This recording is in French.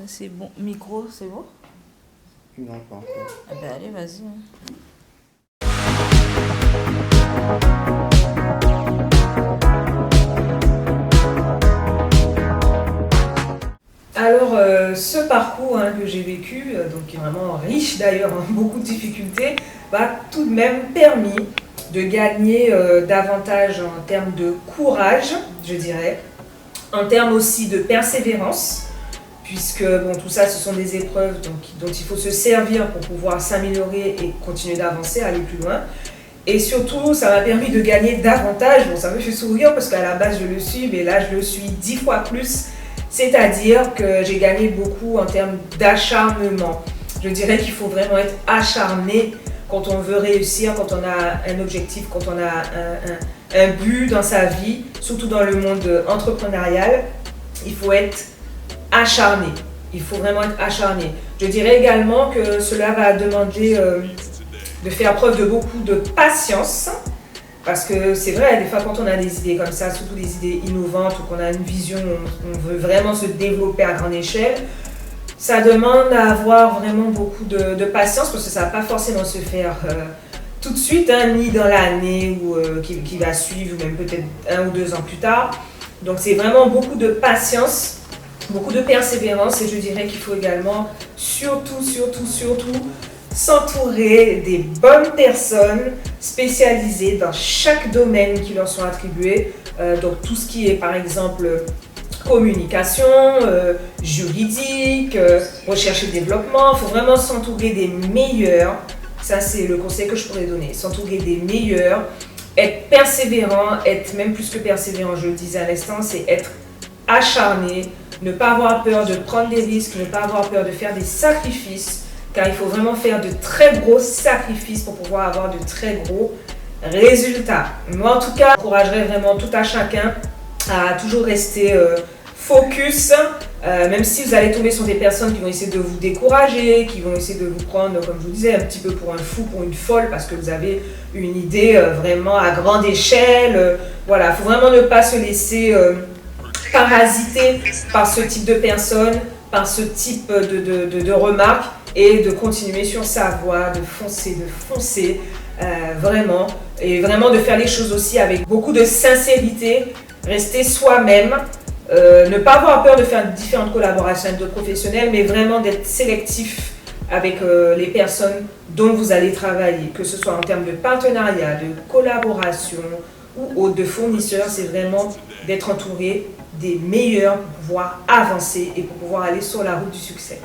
C'est bon. Micro, c'est bon? Non, pas encore. Ah ben allez, vas-y. Alors, ce parcours que j'ai vécu, donc qui est vraiment riche d'ailleurs en beaucoup de difficultés, m'a tout de même permis de gagner davantage en termes de courage, je dirais, en termes aussi de persévérance, puisque bon, tout ça, ce sont des épreuves dont il faut se servir pour pouvoir s'améliorer et continuer d'avancer, aller plus loin. Et surtout, ça m'a permis de gagner davantage. Bon, ça me fait sourire parce qu'à la base, je le suis, mais là, je le suis 10 fois plus. C'est-à-dire que j'ai gagné beaucoup en termes d'acharnement. Je dirais qu'il faut vraiment être acharné quand on veut réussir, quand on a un objectif, quand on a un but dans sa vie, surtout dans le monde entrepreneurial. Il faut être acharné. Il faut vraiment être acharné. Je dirais également que cela va demander de faire preuve de beaucoup de patience. Parce que c'est vrai, des fois quand on a des idées comme ça, surtout des idées innovantes ou qu'on a une vision, on veut vraiment se développer à grande échelle, ça demande à avoir vraiment beaucoup de patience parce que ça ne va pas forcément se faire tout de suite, ni dans l'année qui va suivre, ou même peut-être 1 ou 2 ans plus tard. Donc c'est vraiment beaucoup de patience, beaucoup de persévérance, et je dirais qu'il faut également surtout s'entourer des bonnes personnes spécialisées dans chaque domaine qui leur sont attribués. Donc tout ce qui est par exemple communication, juridique, recherche et développement. Il faut vraiment s'entourer des meilleurs. Ça c'est le conseil que je pourrais donner. S'entourer des meilleurs, être persévérant, être même plus que persévérant, je le disais à l'instant, c'est être acharné, ne pas avoir peur de prendre des risques, ne pas avoir peur de faire des sacrifices. Car il faut vraiment faire de très gros sacrifices pour pouvoir avoir de très gros résultats. Moi, en tout cas, j'encouragerais vraiment tout à chacun à toujours rester focus, même si vous allez tomber sur des personnes qui vont essayer de vous décourager, qui vont essayer de vous prendre, comme je vous disais, un petit peu pour un fou, pour une folle, parce que vous avez une idée vraiment à grande échelle. Voilà, il faut vraiment ne pas se laisser parasiter par ce type de personnes, par ce type de remarques, et de continuer sur sa voie, de foncer vraiment, et vraiment de faire les choses aussi avec beaucoup de sincérité, rester soi-même, ne pas avoir peur de faire différentes collaborations avec d'autres professionnels, mais vraiment d'être sélectif avec les personnes dont vous allez travailler, que ce soit en termes de partenariat, de collaboration ou de fournisseurs. C'est vraiment d'être entouré des meilleurs pour pouvoir avancer et pour pouvoir aller sur la route du succès.